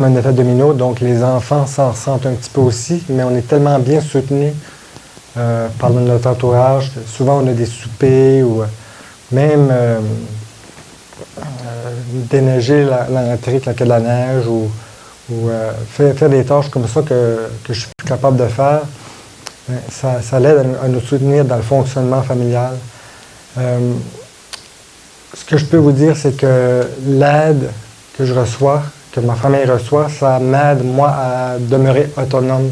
un effet domino, donc les enfants s'en ressentent un petit peu aussi, mais on est tellement bien soutenus par notre entourage. Souvent, on a des soupers ou même déneiger l'entrée avec de la neige ou faire des tâches comme ça que je suis plus capable de faire. Ça l'aide à nous soutenir dans le fonctionnement familial. Ce que je peux vous dire, c'est que l'aide que je reçois, que ma famille reçoit, ça m'aide, moi, à demeurer autonome.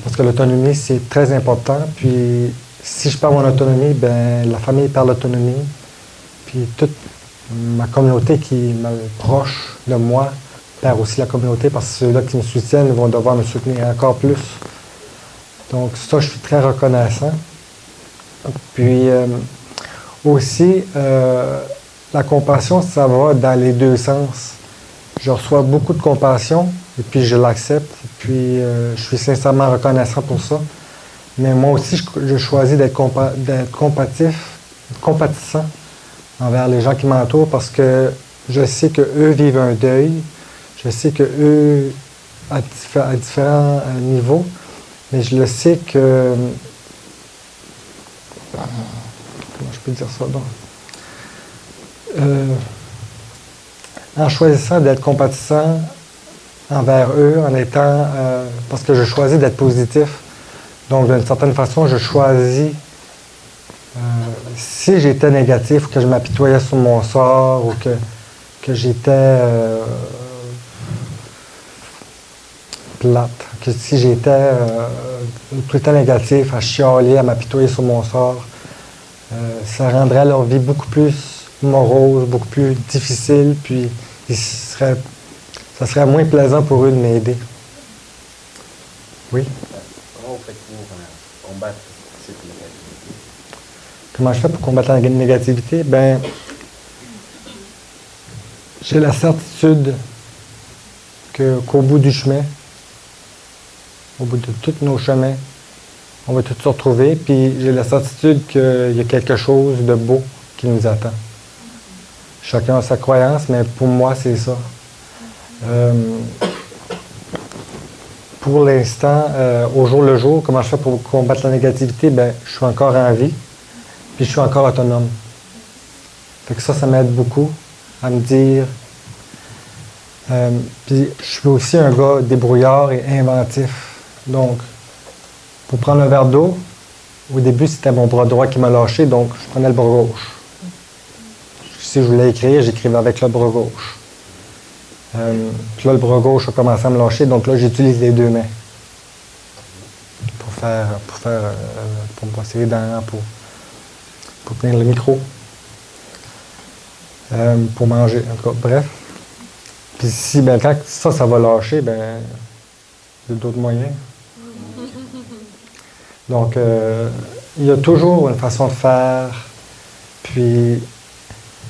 Parce que l'autonomie, c'est très important. Puis, si je perds mon autonomie, ben la famille perd l'autonomie. Puis, toute ma communauté qui est proche de moi perd aussi la communauté parce que ceux-là qui me soutiennent vont devoir me soutenir encore plus. Donc, ça, je suis très reconnaissant. Puis, aussi, la compassion, ça va dans les deux sens. Je reçois beaucoup de compassion et puis je l'accepte. Et puis, je suis sincèrement reconnaissant pour ça. Mais moi aussi, je choisis d'être compatissant envers les gens qui m'entourent parce que je sais qu'eux vivent un deuil. Je sais qu'eux, à différents niveaux, mais je le sais que... Comment je peux dire ça? Donc, en choisissant d'être compatissant envers eux, en étant... parce que je choisis d'être positif. Donc, d'une certaine façon, je choisis... si j'étais négatif, ou que je m'apitoyais sur mon sort, ou que j'étais plate, que si j'étais tout le temps négatif, à chialer, à m'apitoyer sur mon sort, ça rendrait leur vie beaucoup plus morose, beaucoup plus difficile, puis ça serait moins plaisant pour eux de m'aider. Oui? Comment vous faites pour combattre cette négativité? Comment je fais pour combattre la négativité? Ben, j'ai la certitude qu'au bout du chemin, au bout de tous nos chemins, on va tous se retrouver, puis j'ai la certitude qu'il y a quelque chose de beau qui nous attend. Chacun a sa croyance, mais pour moi, c'est ça. Pour l'instant, au jour le jour, comment je fais pour combattre la négativité? Ben, je suis encore en vie, puis je suis encore autonome. Fait que ça m'aide beaucoup à me dire... puis je suis aussi un gars débrouillard et inventif. Donc, pour prendre un verre d'eau, au début, c'était mon bras droit qui m'a lâché, donc je prenais le bras gauche. Si je voulais écrire, j'écrivais avec le bras gauche. Puis là, le bras gauche a commencé à me lâcher, donc là, j'utilise les deux mains pour me brosser les dents, pour tenir le micro, pour manger, en tout cas, bref. Puis si, ben, quand ça va lâcher, ben, il y a d'autres moyens. Donc, il y a toujours une façon de faire. Puis,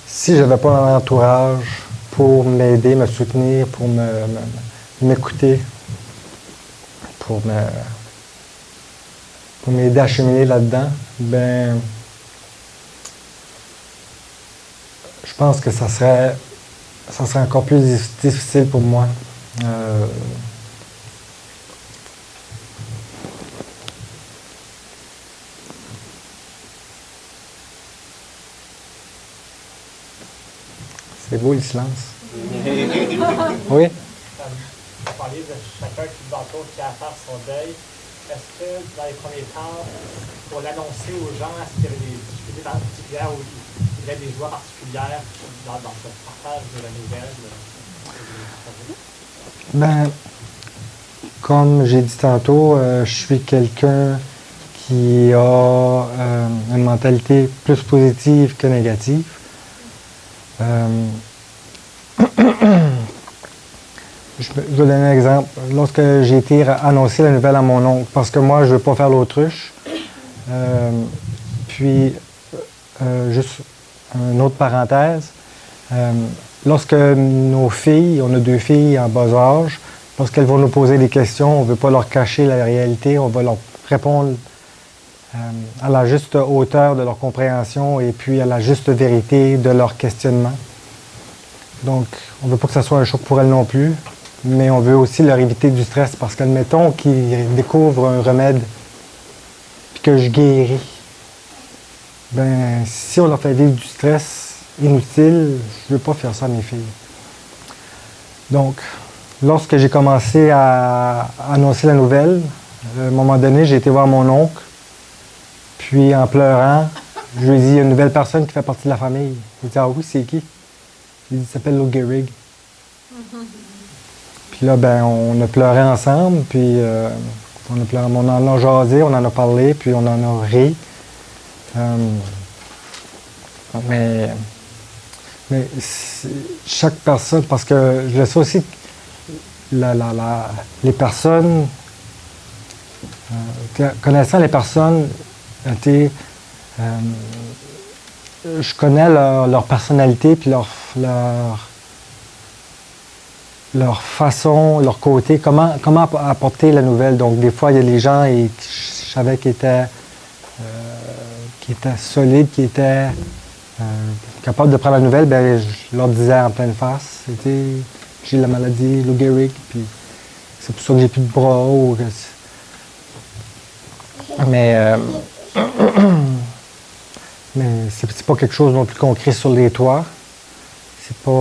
si je n'avais pas un entourage pour m'aider, me soutenir, pour m'écouter, pour m'aider à cheminer là-dedans, ben, je pense que ça serait encore plus difficile pour moi. C'est beau le silence. Oui? Vous parliez de chacun qui vous entoure qui a à faire son deuil. Est-ce que dans les premiers temps, pour l'annoncer aux gens, est-ce qu'il y avait des difficultés particulières ou il y avait des joies particulières dans ce partage de la nouvelle? Ben, comme j'ai dit tantôt, je suis quelqu'un qui a une mentalité plus positive que négative. Je vais donner un exemple. Lorsque j'ai été annoncer la nouvelle à mon oncle, parce que moi, je ne veux pas faire l'autruche. Juste une autre parenthèse. Lorsque nos filles, on a 2 filles en bas âge, lorsqu'elles vont nous poser des questions, on ne veut pas leur cacher la réalité, on va leur répondre à la juste hauteur de leur compréhension et puis à la juste vérité de leur questionnement. Donc, on veut pas que ça soit un choc pour elles non plus, mais on veut aussi leur éviter du stress parce qu'admettons qu'ils découvrent un remède puis que je guéris. Ben, si on leur fait vivre du stress inutile, je veux pas faire ça à mes filles. Donc, lorsque j'ai commencé à annoncer la nouvelle, à un moment donné, j'ai été voir mon oncle, puis en pleurant, je lui ai dit, il y a une nouvelle personne qui fait partie de la famille. Il dit, ah oui, c'est qui? Il dit, il s'appelle Lou Gehrig. Puis là, ben, on a pleuré ensemble, puis on en a jasé, on en a parlé, puis on en a ri. Mais chaque personne, parce que je le sais aussi, les personnes, connaissant les personnes, je connais leur personnalité, puis leur façon, leur côté, comment apporter la nouvelle. Donc, des fois, il y a les gens, et je savais qui étaient solides, qui étaient capables de prendre la nouvelle, ben, je leur disais en pleine face, j'ai la maladie, Lou Gehrig, puis c'est pour ça que j'ai plus de bras. Mais c'est pas quelque chose non plus concret sur les toits. C'est pas...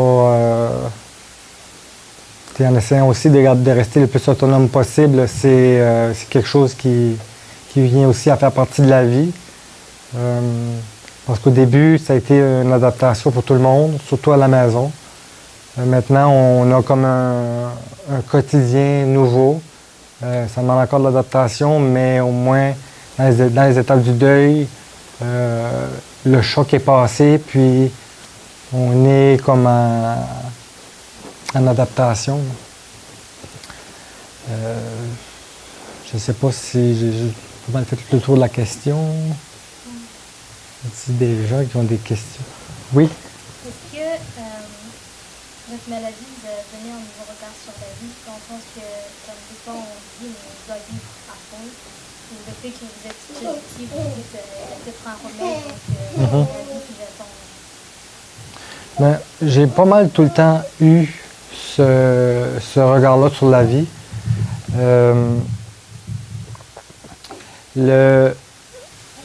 en essayant aussi de rester le plus autonome possible, c'est quelque chose qui vient aussi à faire partie de la vie. Parce qu'au début, ça a été une adaptation pour tout le monde, surtout à la maison. Maintenant, on a comme un quotidien nouveau. Ça demande encore de l'adaptation, mais au moins, dans les étapes du deuil, le choc est passé, puis on est comme en adaptation. Je ne sais pas si j'ai pas mal fait tout le tour de la question. Y a des gens qui ont des questions? Oui? Est-ce que votre maladie vous a donné un nouveau regard sur la vie, dans le sens que, comme des fois on dit, on doit vivre à fond, ou le fait que vous êtes positif, vous dites, peut-être un remède, donc la vie qui j'attends. Ben, j'ai pas mal tout le temps eu ce regard-là sur la vie.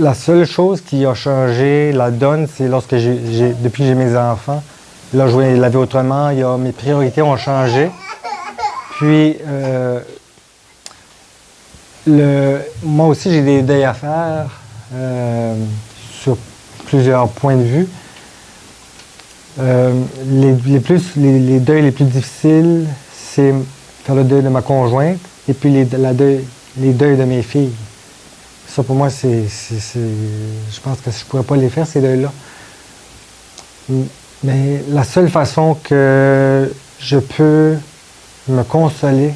La seule chose qui a changé la donne, c'est lorsque depuis que j'ai mes enfants. Là, je vois la vie autrement, mes priorités ont changé. Puis, moi aussi, j'ai des deuils à faire sur plusieurs points de vue. Les deuils les plus difficiles, c'est faire le deuil de ma conjointe et puis les deuils de mes filles. Ça, pour moi, je pense que je ne pourrais pas les faire, ces deuils-là. Mais la seule façon que je peux me consoler,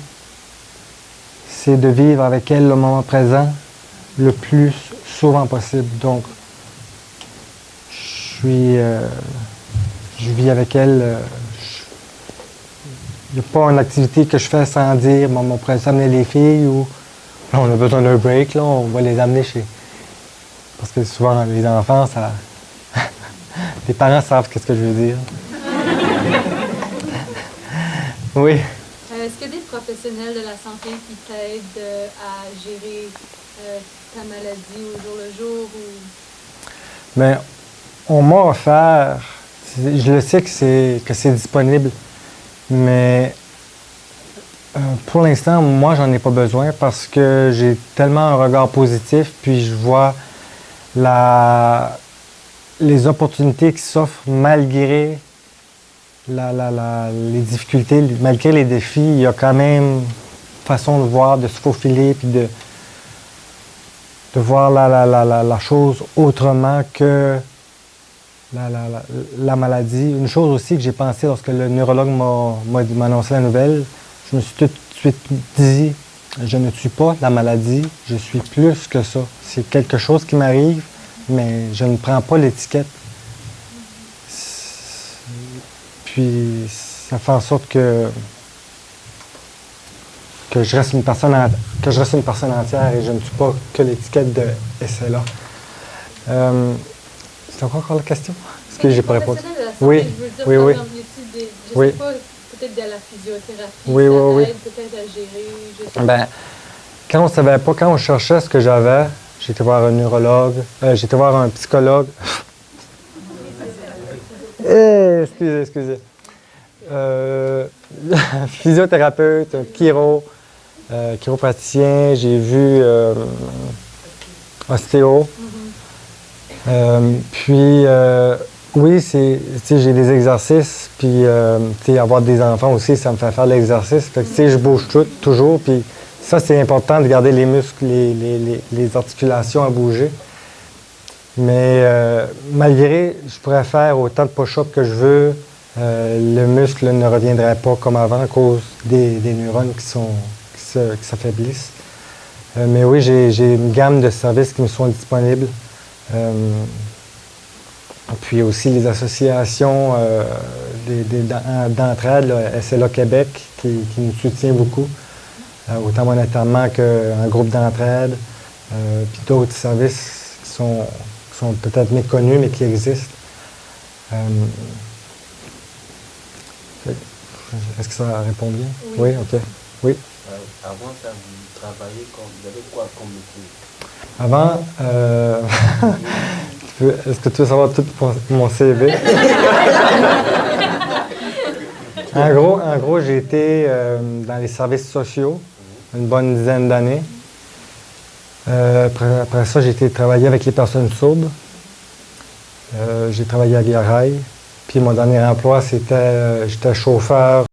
c'est de vivre avec elle le moment présent le plus souvent possible. Donc, je vis avec elle. Il n'y a pas une activité que je fais sans dire, bon, on pourrait s'amener les filles ou là, on a besoin d'un break, là, on va les amener chez. Parce que souvent, les enfants, ça. Les parents savent ce que je veux dire. Oui. Est-ce qu'il y a des professionnels de la santé qui t'aident à gérer ta maladie au jour le jour? Bien, on m'a offert, je le sais que c'est disponible, mais pour l'instant, moi, j'en ai pas besoin parce que j'ai tellement un regard positif, puis je vois les opportunités qui s'offrent malgré les difficultés, malgré les défis. Il y a quand même une façon de voir, de se faufiler, puis de voir la chose autrement que la maladie. Une chose aussi que j'ai pensé lorsque le neurologue m'a annoncé la nouvelle, je me suis tout de suite dit, je ne suis pas la maladie, je suis plus que ça. C'est quelque chose qui m'arrive, mais je ne prends pas l'étiquette. Puis ça fait en sorte que je reste une personne entière et je ne suis pas que l'étiquette de SLA. C'est encore la question? Est-ce que j'ai pas répondu? Oui, oui. Je sais pas peut-être de la physiothérapie. Oui, ça oui, aide peut-être à gérer. Je sais Ben, quand on savait pas, quand on cherchait ce que j'avais, j'ai été voir un neurologue, j'ai été voir un psychologue. Excusez. Physiothérapeute, un chiropraticien, j'ai vu ostéo. Puis, oui, j'ai des exercices, puis avoir des enfants aussi, ça me fait faire de l'exercice. Fait que, je bouge toujours, puis ça, c'est important de garder les muscles, les articulations à bouger. Mais malgré, je pourrais faire autant de push-ups que je veux, le muscle ne reviendrait pas comme avant à cause des neurones qui s'affaiblissent. Mais oui, j'ai une gamme de services qui me sont disponibles. Puis aussi les associations d'entraide, SLA Québec, qui nous soutient beaucoup, autant monétairement qu'un groupe d'entraide, puis d'autres services qui sont peut-être méconnus, mais qui existent. Est-ce que ça répond bien? Oui, OK. Oui. Avant ça, vous travaillez vous avez quoi comme métier? Avant, est-ce que tu veux savoir tout mon CV? En gros, j'ai été dans les services sociaux une bonne dizaine d'années. Après ça, j'ai été travailler avec les personnes sourdes. J'ai travaillé à Via Rail. Puis mon dernier emploi, j'étais chauffeur